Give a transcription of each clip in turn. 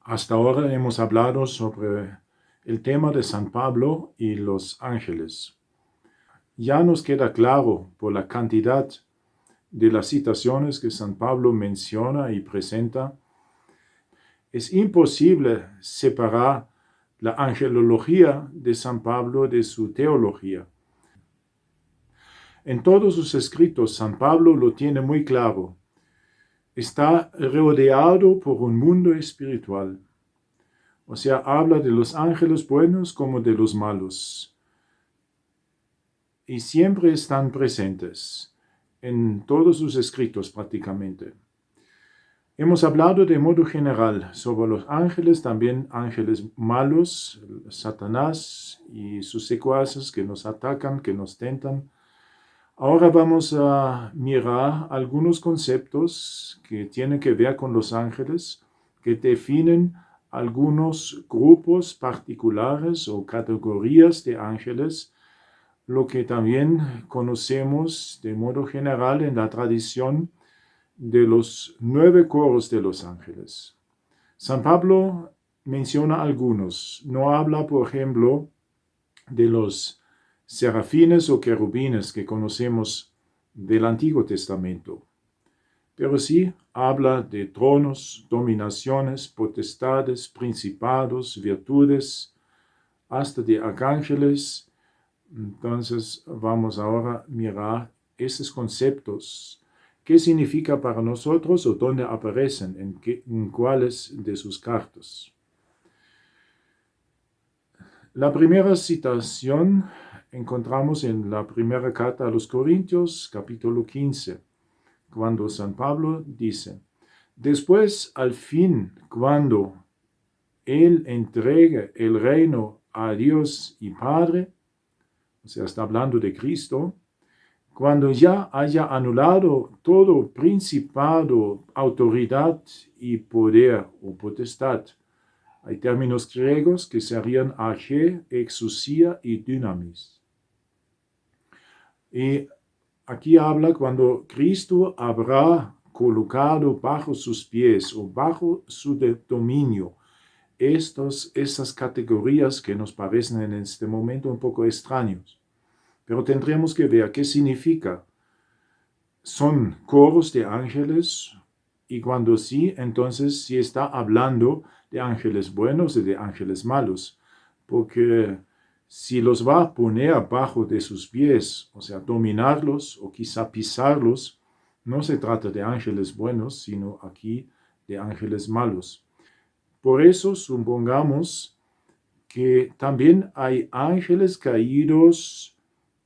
Hasta ahora hemos hablado sobre el tema de San Pablo y los ángeles. Ya nos queda claro por la cantidad de las citaciones que San Pablo menciona y presenta, es imposible separar la angelología de San Pablo de su teología. En todos sus escritos, San Pablo lo tiene muy claro. Está rodeado por un mundo espiritual. O sea, habla de los ángeles buenos como de los malos. Y siempre están presentes en todos sus escritos prácticamente. Hemos hablado de modo general sobre los ángeles, también ángeles malos, Satanás y sus secuaces que nos atacan, que nos tentan. Ahora vamos a mirar algunos conceptos que tienen que ver con los ángeles, que definen algunos grupos particulares o categorías de ángeles, lo que también conocemos de modo general en la tradición de los 9 coros de los ángeles. San Pablo menciona algunos, no habla, por ejemplo, de los serafines o querubines que conocemos del Antiguo Testamento, pero sí habla de tronos, dominaciones, potestades, principados, virtudes, hasta de arcángeles. Entonces vamos ahora a mirar esos conceptos. ¿Qué significa para nosotros o dónde aparecen, en cuáles de sus cartas? La primera citación encontramos en la primera carta a los Corintios, capítulo 15, cuando San Pablo dice: después, al fin, cuando Él entregue el reino a Dios y Padre, o sea, está hablando de Cristo, cuando ya haya anulado todo principado, autoridad y poder o potestad. Hay términos griegos que serían arché, exousia y dynamis. Y aquí habla cuando Cristo habrá colocado bajo sus pies o bajo su dominio esas categorías que nos parecen en este momento un poco extraños. Pero tendríamos que ver qué significa. Son coros de ángeles, y cuando sí, entonces sí está hablando de ángeles buenos y de ángeles malos, porque si los va a poner abajo de sus pies, o sea, dominarlos o quizá pisarlos, no se trata de ángeles buenos, sino aquí de ángeles malos. Por eso supongamos que también hay ángeles caídos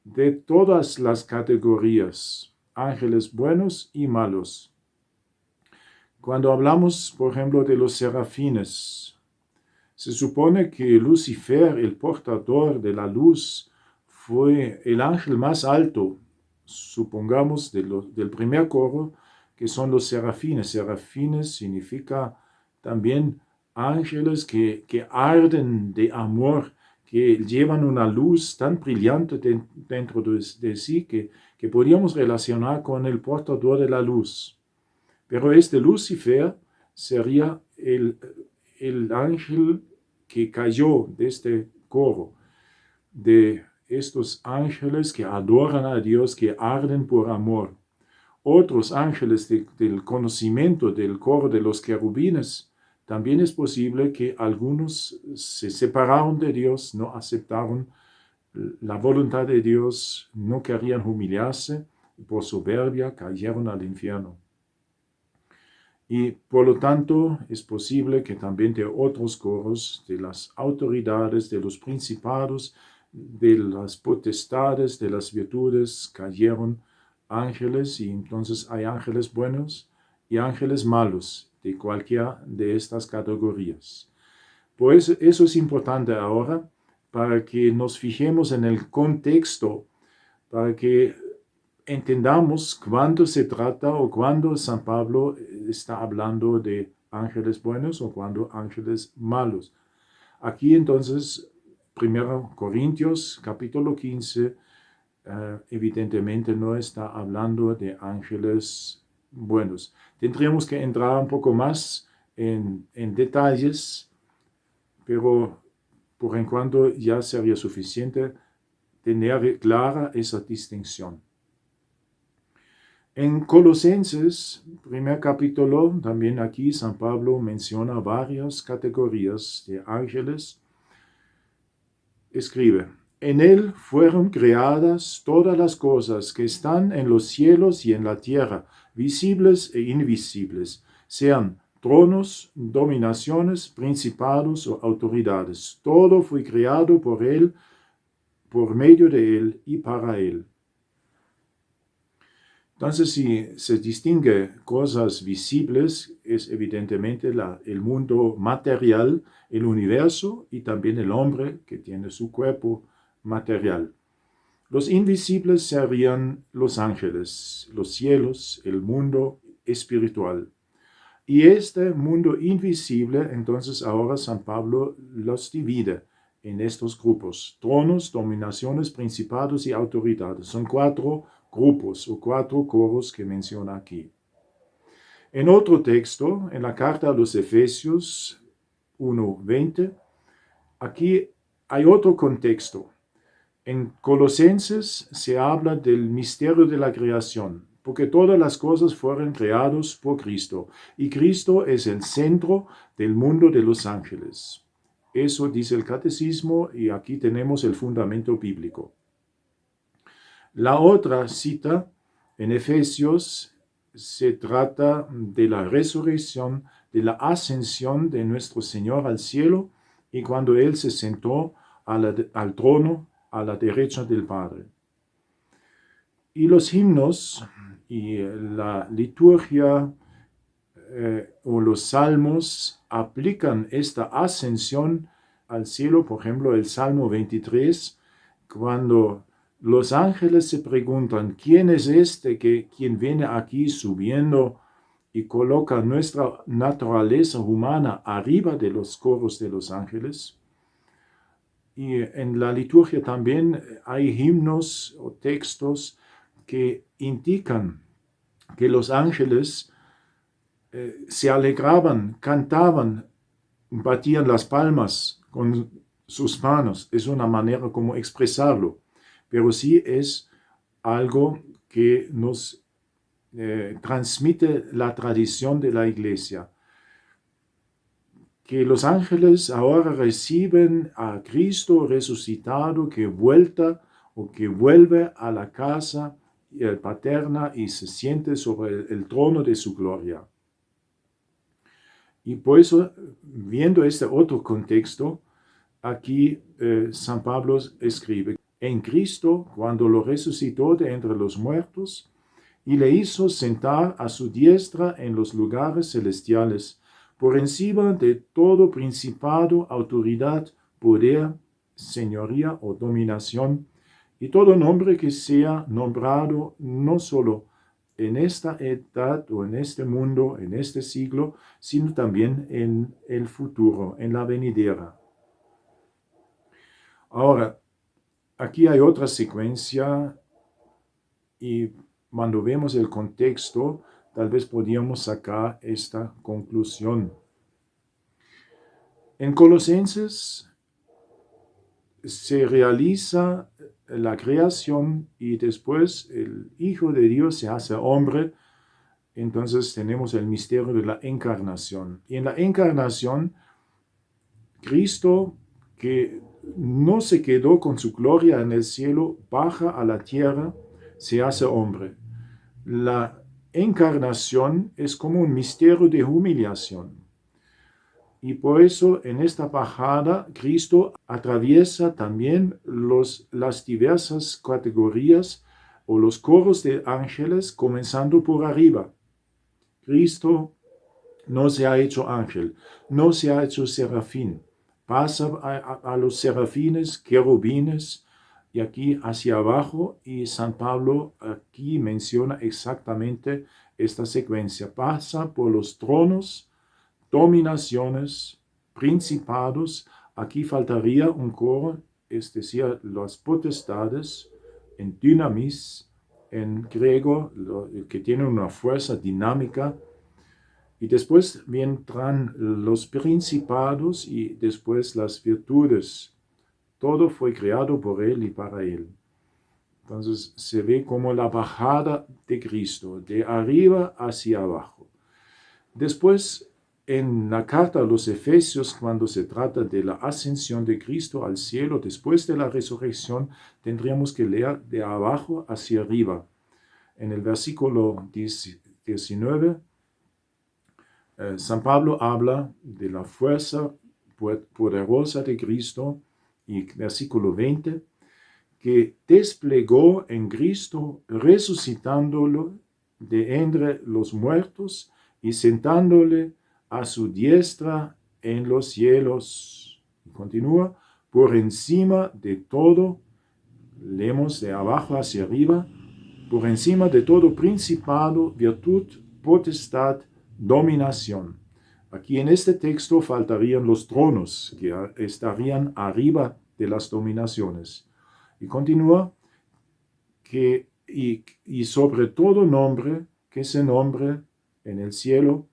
de todas las categorías, ángeles buenos y malos. Cuando hablamos, por ejemplo, de los serafines, se supone que Lucifer, el portador de la luz, fue el ángel más alto, supongamos, del primer coro, que son los serafines. Serafines significa también ángeles que arden de amor, que llevan una luz tan brillante dentro de sí que podríamos relacionar con el portador de la luz. Pero este Lucifer sería el ángel que cayó de este coro, de estos ángeles que adoran a Dios, que arden por amor. Otros ángeles del conocimiento del coro de los querubines, también es posible que algunos se separaron de Dios, no aceptaron la voluntad de Dios, no querían humillarse y por soberbia cayeron al infierno. Y por lo tanto es posible que también de otros coros, de las autoridades, de los principados, de las potestades, de las virtudes, cayeron ángeles, y entonces hay ángeles buenos y ángeles malos de cualquiera de estas categorías. Pues eso es importante ahora para que nos fijemos en el contexto, para que entendamos cuándo se trata o cuándo San Pablo está hablando de ángeles buenos o cuándo ángeles malos. Aquí entonces, 1 Corintios capítulo 15, evidentemente no está hablando de ángeles buenos. Tendríamos que entrar un poco más en detalles, pero por en cuanto ya sería suficiente tener clara esa distinción. En Colosenses, primer capítulo, también aquí San Pablo menciona varias categorías de ángeles. Escribe: en él fueron creadas todas las cosas que están en los cielos y en la tierra, visibles e invisibles, sean tronos, dominaciones, principados o autoridades. Todo fue creado por él, por medio de él y para él. Entonces, si se distingue cosas visibles, es evidentemente el mundo material, el universo y también el hombre que tiene su cuerpo material. Los invisibles serían los ángeles, los cielos, el mundo espiritual. Y este mundo invisible, entonces ahora San Pablo los divide en estos grupos: tronos, dominaciones, principados y autoridades. Son 4 grupos o 4 coros que menciona aquí. En otro texto, en la carta a los Efesios 1:20, aquí hay otro contexto. En Colosenses se habla del misterio de la creación, porque todas las cosas fueron creadas por Cristo, y Cristo es el centro del mundo de los ángeles. Eso dice el catecismo, y aquí tenemos el fundamento bíblico. La otra cita en Efesios se trata de la resurrección, de la ascensión de nuestro Señor al cielo, y cuando Él se sentó al trono a la derecha del Padre. Y los himnos y la liturgia o los salmos aplican esta ascensión al cielo. Por ejemplo, el Salmo 23, cuando los ángeles se preguntan: ¿quién es quien viene aquí subiendo y coloca nuestra naturaleza humana arriba de los coros de los ángeles? Y en la liturgia también hay himnos o textos que indican que los ángeles se alegraban, cantaban, batían las palmas con sus manos. Es una manera como expresarlo, pero sí es algo que nos transmite la tradición de la Iglesia, que los ángeles ahora reciben a Cristo resucitado que vuelve a la casa paterna y se siente sobre el trono de su gloria. Y por eso, viendo este otro contexto, aquí San Pablo escribe: en Cristo, cuando lo resucitó de entre los muertos y le hizo sentar a su diestra en los lugares celestiales, por encima de todo principado, autoridad, poder, señoría o dominación, y todo nombre que sea nombrado no solo en esta edad o en este mundo, en este siglo, sino también en el futuro, en la venidera. Ahora, aquí hay otra secuencia, y cuando vemos el contexto, tal vez podríamos sacar esta conclusión. En Colosenses se realiza la creación y después el Hijo de Dios se hace hombre. Entonces tenemos el misterio de la encarnación. Y en la encarnación, Cristo, que no se quedó con su gloria en el cielo, baja a la tierra, se hace hombre. La encarnación es como un misterio de humillación. Y por eso en esta bajada Cristo atraviesa también las diversas categorías o los coros de ángeles, comenzando por arriba. Cristo no se ha hecho ángel, no se ha hecho serafín. Pasa a los serafines, querubines, y aquí hacia abajo, y San Pablo aquí menciona exactamente esta secuencia. Pasa por los tronos, dominaciones, principados. Aquí faltaría un coro, es decir, las potestades, en dynamis, en griego, que tiene una fuerza dinámica. Y después vendrán los principados y después las virtudes. Todo fue creado por Él y para Él. Entonces se ve como la bajada de Cristo, de arriba hacia abajo. Después, en la carta a los Efesios, cuando se trata de la ascensión de Cristo al cielo después de la resurrección, tendríamos que leer de abajo hacia arriba. En el versículo 19, San Pablo habla de la fuerza poderosa de Cristo y versículo 20, que desplegó en Cristo resucitándolo de entre los muertos y sentándole a su diestra en los cielos. Y continúa, por encima de todo, leemos de abajo hacia arriba, por encima de todo principado, virtud, potestad, dominación. Aquí en este texto faltarían los tronos que estarían arriba de las dominaciones. Y continúa que y sobre todo nombre que se nombre en el cielo,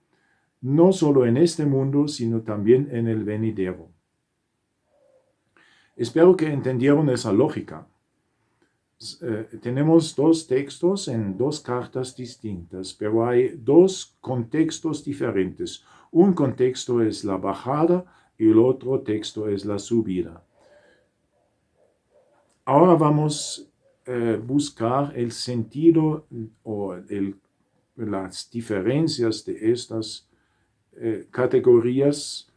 no solo en este mundo, sino también en el venidero. Espero que entendieron esa lógica. Tenemos dos textos en dos cartas distintas, pero hay dos contextos diferentes. Un contexto es la bajada y el otro texto es la subida. Ahora vamos a buscar el sentido o las diferencias de estas categorías,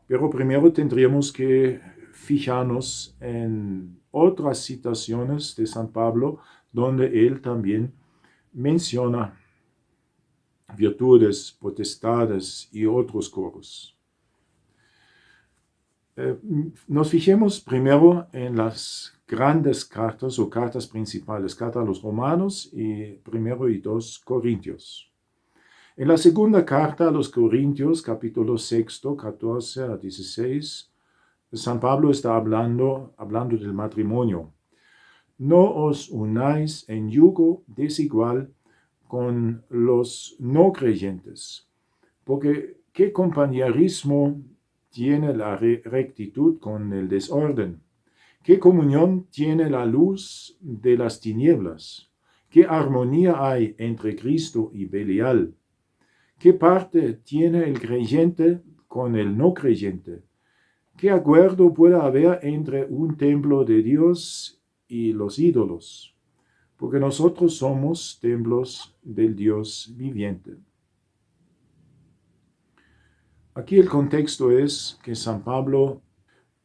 pero primero tendríamos que fijarnos en otras citaciones de San Pablo donde él también menciona virtudes, potestades y otros coros. Nos fijemos primero en las grandes cartas o cartas principales, carta a los Romanos y primero y 2 Corintios. En la segunda carta a los Corintios, capítulo 6, 14 a 16, San Pablo está hablando del matrimonio. No os unáis en yugo desigual con los no creyentes, porque ¿qué compañerismo tiene la rectitud con el desorden? ¿Qué comunión tiene la luz de las tinieblas? ¿Qué armonía hay entre Cristo y Belial? ¿Qué parte tiene el creyente con el no creyente? ¿Qué acuerdo puede haber entre un templo de Dios y los ídolos? Porque nosotros somos templos del Dios viviente. Aquí el contexto es que San Pablo,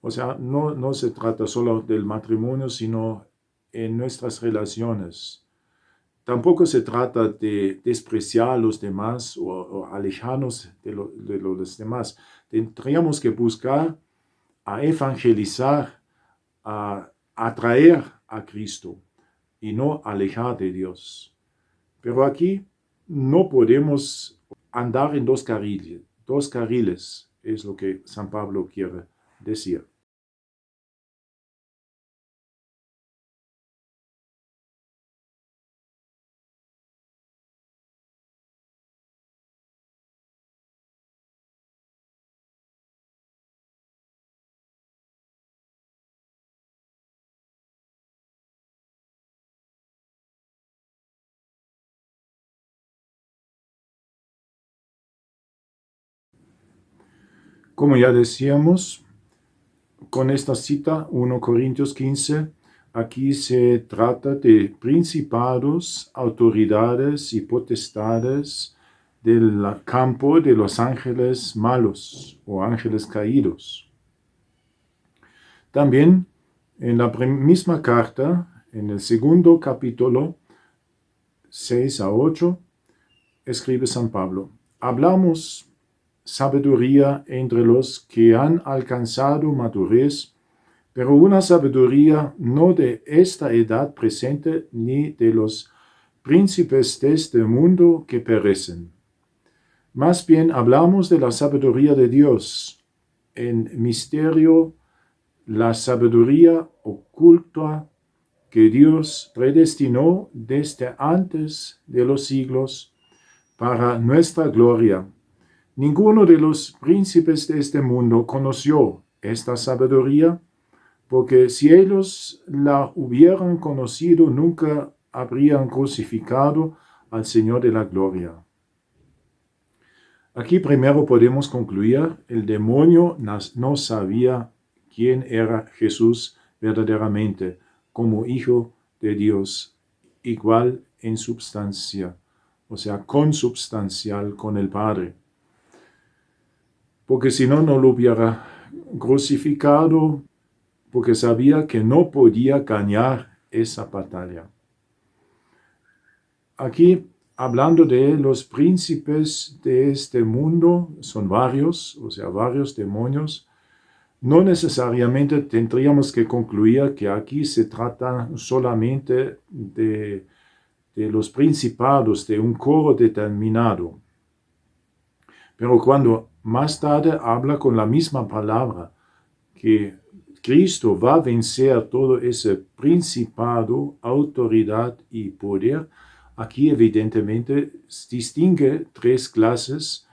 o sea, no se trata solo del matrimonio, sino en nuestras relaciones. Tampoco se trata de despreciar a los demás o alejarnos de los demás. Tendríamos que buscar a evangelizar, a atraer a Cristo y no alejar de Dios. Pero aquí no podemos andar en dos carriles es lo que San Pablo quiere decir. Como ya decíamos, con esta cita, 1 Corintios 15, aquí se trata de principados, autoridades y potestades del campo de los ángeles malos o ángeles caídos. También en la misma carta, en el segundo capítulo, 6 a 8, escribe San Pablo, hablamos sabiduría entre los que han alcanzado madurez, pero una sabiduría no de esta edad presente ni de los príncipes de este mundo que perecen. Más bien hablamos de la sabiduría de Dios, en misterio, la sabiduría oculta que Dios predestinó desde antes de los siglos para nuestra gloria, Ninguno de los príncipes de este mundo conoció esta sabiduría, porque si ellos la hubieran conocido, nunca habrían crucificado al Señor de la gloria. Aquí primero podemos concluir, el demonio no sabía quién era Jesús verdaderamente como Hijo de Dios, igual en substancia, o sea, consubstancial con el Padre. Porque si no, no lo hubiera crucificado, porque sabía que no podía ganar esa batalla. Aquí, hablando de los príncipes de este mundo, son varios, o sea, varios demonios. No necesariamente tendríamos que concluir que aquí se trata solamente de los principados de un coro determinado. Pero cuando más tarde habla con la misma palabra que Cristo va a vencer todo ese principado, autoridad y poder, aquí evidentemente distingue tres clases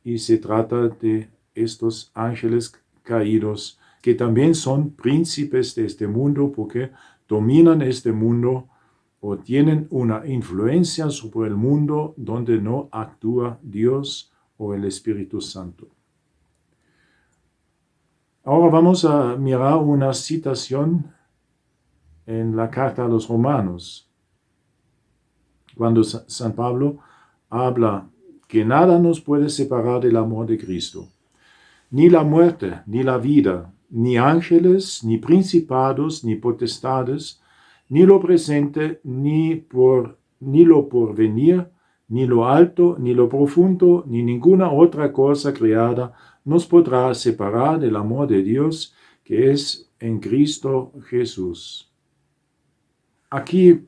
y se trata de estos ángeles caídos que también son príncipes de este mundo porque dominan este mundo o tienen una influencia sobre el mundo donde no actúa Dios o el Espíritu Santo. Ahora vamos a mirar una citación en la carta a los Romanos, cuando San Pablo habla que nada nos puede separar del amor de Cristo, ni la muerte, ni la vida, ni ángeles, ni principados, ni potestades, ni lo presente, ni lo porvenir, ni lo alto, ni lo profundo, ni ninguna otra cosa creada nos podrá separar del amor de Dios que es en Cristo Jesús. Aquí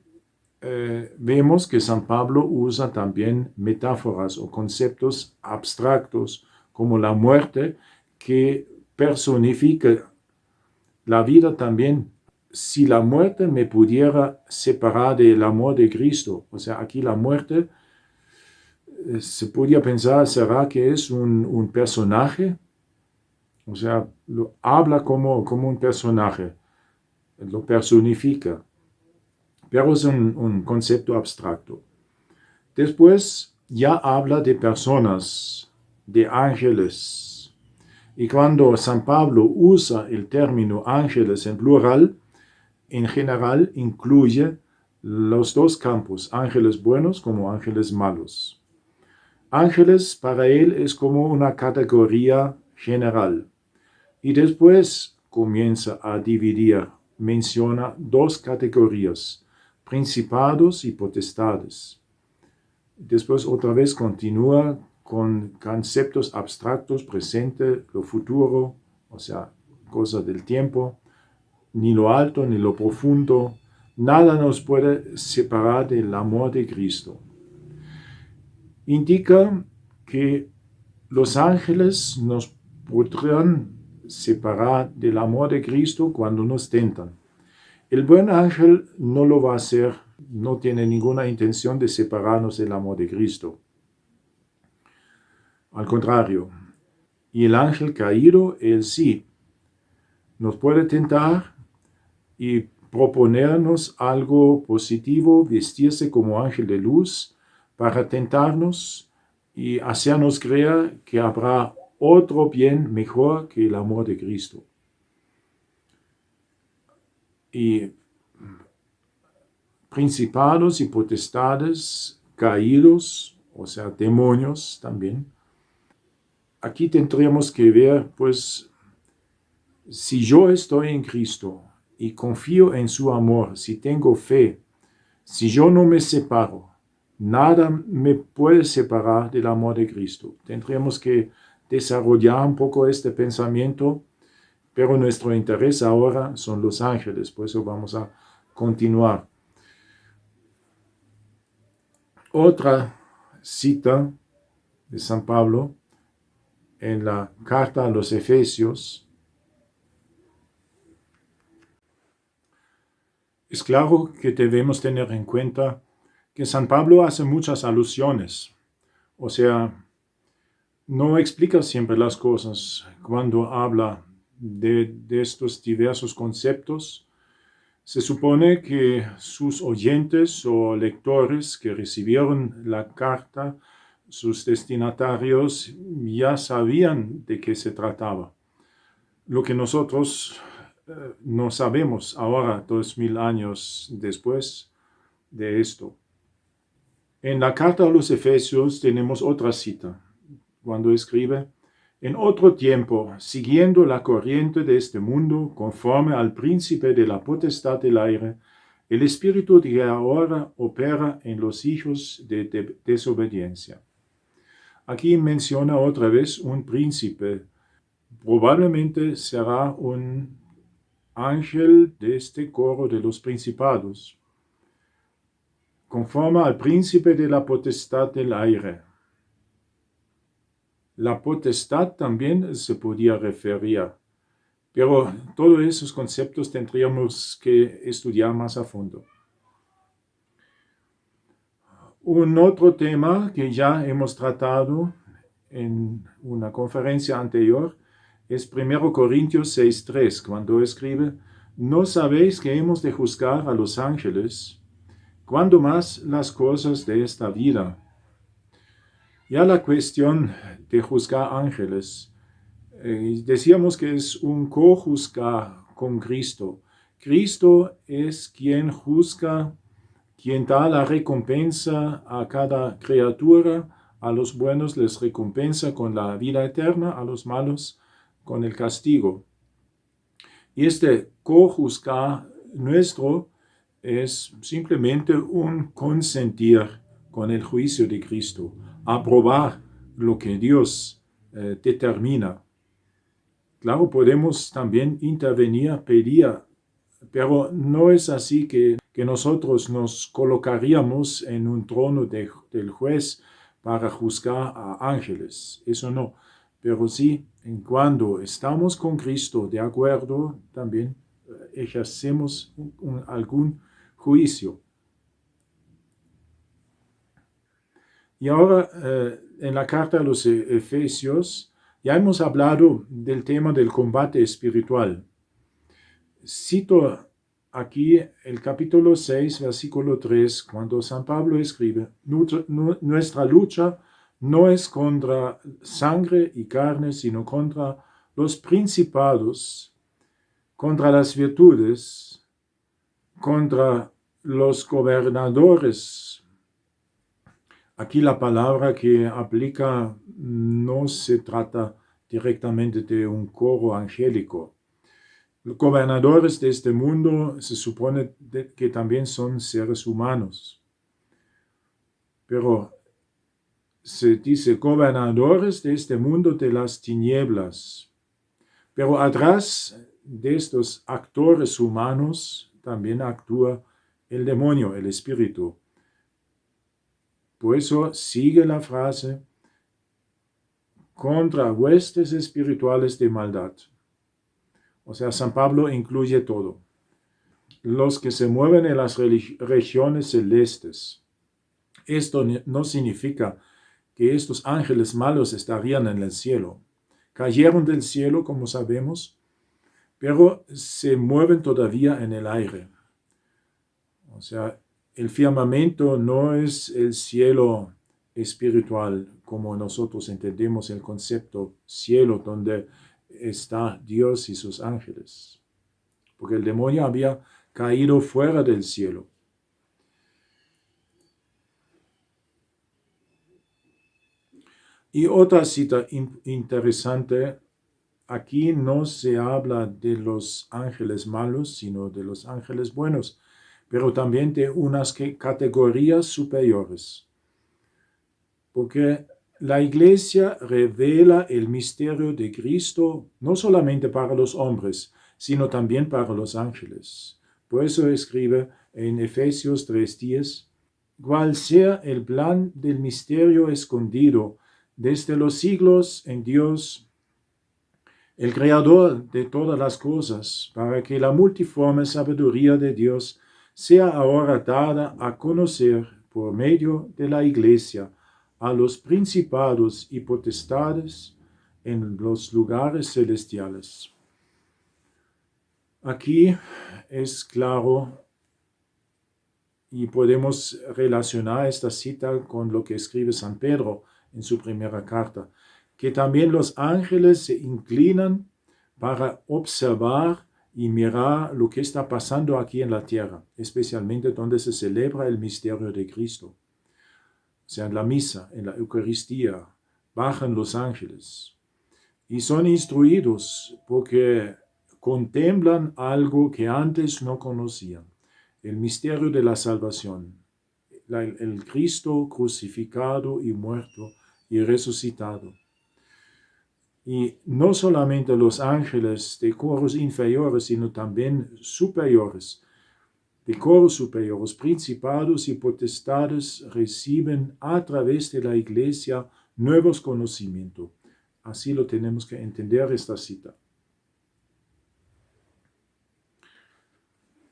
vemos que San Pablo usa también metáforas o conceptos abstractos como la muerte que personifica la vida también. Si la muerte me pudiera separar del amor de Cristo, o sea, aquí la muerte se podría pensar, ¿será que es un personaje? O sea, habla como un personaje, lo personifica, pero es un concepto abstracto. Después ya habla de personas, de ángeles. Y cuando San Pablo usa el término ángeles en plural, en general incluye los dos campos, ángeles buenos como ángeles malos. Ángeles para él es como una categoría general. Y después comienza a dividir, menciona dos categorías, principados y potestades. Después otra vez continúa con conceptos abstractos, presente, lo futuro, o sea, cosas del tiempo, ni lo alto ni lo profundo, nada nos puede separar del amor de Cristo. Indica que los ángeles nos podrán separar del amor de Cristo cuando nos tentan. El buen ángel no lo va a hacer, no tiene ninguna intención de separarnos del amor de Cristo. Al contrario, y el ángel caído, él sí, nos puede tentar y proponernos algo positivo, vestirse como ángel de luz para tentarnos y hacernos creer que habrá otro bien mejor que el amor de Cristo. Y principados y potestades caídos, o sea, demonios también. Aquí tendríamos que ver, pues, si yo estoy en Cristo y confío en su amor, si tengo fe, si yo no me separo, nada me puede separar del amor de Cristo. Tendríamos que desarrollar un poco este pensamiento, pero nuestro interés ahora son los ángeles, por eso vamos a continuar. Otra cita de San Pablo en la carta a los Efesios. Es claro que debemos tener en cuenta que San Pablo hace muchas alusiones, o sea, no explica siempre las cosas cuando habla de estos diversos conceptos. Se supone que sus oyentes o lectores que recibieron la carta, sus destinatarios, ya sabían de qué se trataba. Lo que nosotros no sabemos ahora, 2000 años después de esto. En la carta a los Efesios tenemos otra cita, cuando escribe: en otro tiempo, siguiendo la corriente de este mundo, conforme al príncipe de la potestad del aire, el espíritu que ahora opera en los hijos de desobediencia. Aquí menciona otra vez un príncipe. Probablemente será un ángel de este coro de los principados, conforme al príncipe de la potestad del aire. La potestad también se podía referir, pero todos esos conceptos tendríamos que estudiar más a fondo. Un otro tema que ya hemos tratado en una conferencia anterior es 1 Corintios 6:3, cuando escribe: ¿no sabéis que hemos de juzgar a los ángeles? ¿Cuándo más las cosas de esta vida? Ya la cuestión de juzgar ángeles, decíamos que es un cojuzgar con Cristo. Cristo es quien juzga, quien da la recompensa a cada criatura. A los buenos les recompensa con la vida eterna, a los malos con el castigo. Y este cojuzgar nuestro es simplemente un consentir con el juicio de Cristo, aprobar lo que Dios determina. Claro, podemos también intervenir, pedir, pero no es así que nosotros nos colocaríamos en un trono del juez para juzgar a ángeles. Eso no. Pero sí, en cuando estamos con Cristo de acuerdo, también ejercemos algún juicio. Y ahora, en la carta a los Efesios, ya hemos hablado del tema del combate espiritual. Cito aquí el capítulo 6, versículo 3, cuando San Pablo escribe: nuestra lucha no es contra sangre y carne, sino contra los principados, contra las virtudes, contra los gobernadores. Aquí la palabra que aplica no se trata directamente de un coro angélico. Los gobernadores de este mundo se supone que también son seres humanos. Pero se dice gobernadores de este mundo de las tinieblas. Pero atrás de estos actores humanos también actúa el demonio, el espíritu. Por eso sigue la frase: contra huestes espirituales de maldad. O sea, San Pablo incluye todo. Los que se mueven en las regiones celestes. Esto no significa que estos ángeles malos estarían en el cielo. Cayeron del cielo, como sabemos, pero se mueven todavía en el aire. O sea, el firmamento no es el cielo espiritual como nosotros entendemos el concepto cielo, donde está Dios y sus ángeles. Porque el demonio había caído fuera del cielo. Y otra cita interesante, aquí no se habla de los ángeles malos, sino de los ángeles buenos, pero también de unas categorías superiores. Porque la Iglesia revela el misterio de Cristo no solamente para los hombres, sino también para los ángeles. Por eso escribe en Efesios 3:10: cual sea el plan del misterio escondido desde los siglos en Dios, el Creador de todas las cosas, para que la multiforme sabiduría de Dios sea ahora dada a conocer por medio de la Iglesia a los principados y potestades en los lugares celestiales. Aquí es claro y podemos relacionar esta cita con lo que escribe San Pedro en su primera carta, que también los ángeles se inclinan para observar y mirar lo que está pasando aquí en la tierra, especialmente donde se celebra el misterio de Cristo. O sea, en la misa, en la Eucaristía, bajan los ángeles y son instruidos porque contemplan algo que antes no conocían, el misterio de la salvación, el Cristo crucificado y muerto y resucitado. Y no solamente los ángeles de coros inferiores, sino también superiores, de coros superiores, principados y potestades reciben a través de la Iglesia nuevos conocimientos. Así lo tenemos que entender esta cita.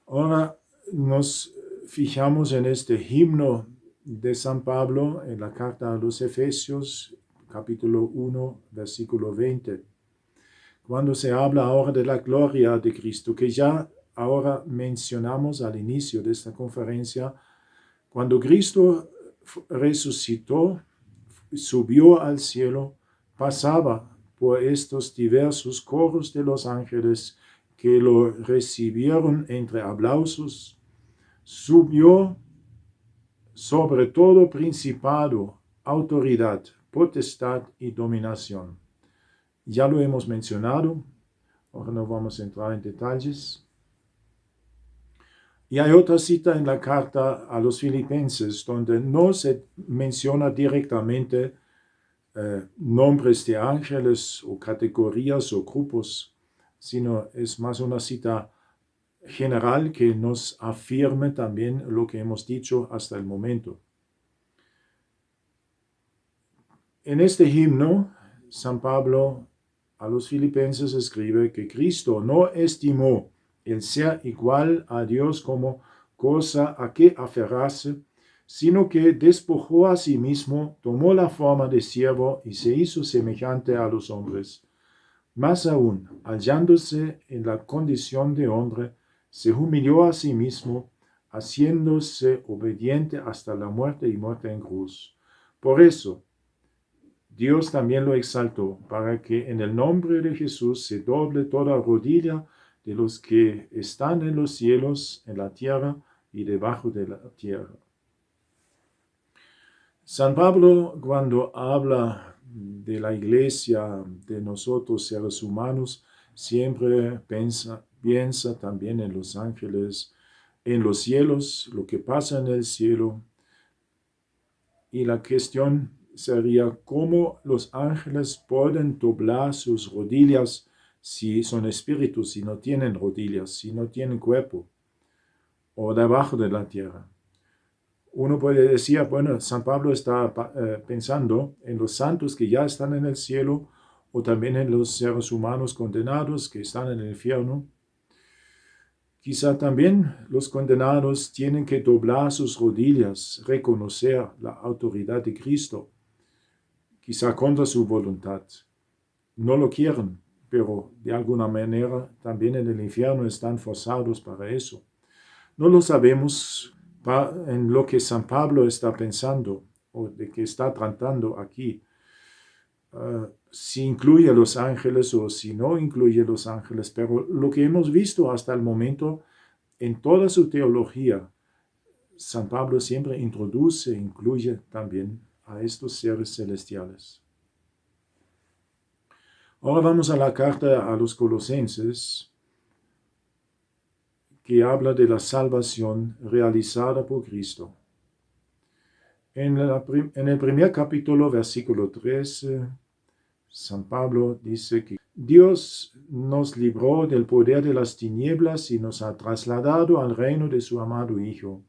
Ahora nos fijamos en este himno de San Pablo en la carta a los Efesios, capítulo 1, versículo 20, cuando se habla ahora de la gloria de Cristo, que ya ahora mencionamos al inicio de esta conferencia. Cuando Cristo resucitó, subió al cielo, pasaba por estos diversos coros de los ángeles que lo recibieron entre aplausos, subió sobre todo principado, autoridad, potestad y dominación. Ya lo hemos mencionado, ahora no vamos a entrar en detalles. Y hay otra cita en la carta a los Filipenses donde no se menciona directamente nombres de ángeles o categorías o grupos, sino es más una cita general que nos afirma también lo que hemos dicho hasta el momento. En este himno, San Pablo a los Filipenses escribe que Cristo no estimó el ser igual a Dios como cosa a que aferrarse, sino que despojó a sí mismo, tomó la forma de siervo y se hizo semejante a los hombres. Más aún, hallándose en la condición de hombre, se humilló a sí mismo, haciéndose obediente hasta la muerte y muerte en cruz. Por eso, Dios también lo exaltó, para que en el nombre de Jesús se doble toda rodilla de los que están en los cielos, en la tierra y debajo de la tierra. San Pablo, cuando habla de la iglesia, de nosotros seres humanos, siempre piensa también en los ángeles, en los cielos, lo que pasa en el cielo. Y la cuestión sería cómo los ángeles pueden doblar sus rodillas si son espíritus, si no tienen rodillas, si no tienen cuerpo, o debajo de la tierra. Uno puede decir, bueno, San Pablo está pensando en los santos que ya están en el cielo, o también en los seres humanos condenados que están en el infierno. Quizá también los condenados tienen que doblar sus rodillas, reconocer la autoridad de Cristo, quizá contra su voluntad. No lo quieren, pero de alguna manera también en el infierno están forzados para eso. No lo sabemos en lo que San Pablo está pensando o de que está tratando aquí. Si incluye a los ángeles o si no incluye a los ángeles, pero lo que hemos visto hasta el momento en toda su teología, San Pablo siempre introduce e incluye también a estos seres celestiales. Ahora vamos a la carta a los Colosenses, que habla de la salvación realizada por Cristo. En el primer capítulo, versículo 13, San Pablo dice que Dios nos libró del poder de las tinieblas y nos ha trasladado al reino de su amado Hijo,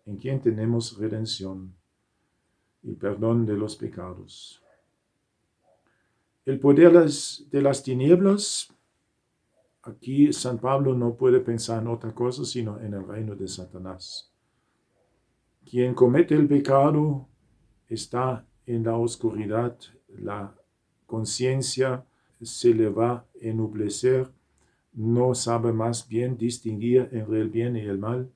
en quien tenemos redención y perdón de los pecados. El poder de las tinieblas, aquí San Pablo no puede pensar en otra cosa sino en el reino de Satanás. Quien comete el pecado está en la oscuridad, la conciencia se le va a ennublecer, no sabe más bien distinguir entre el bien y el mal,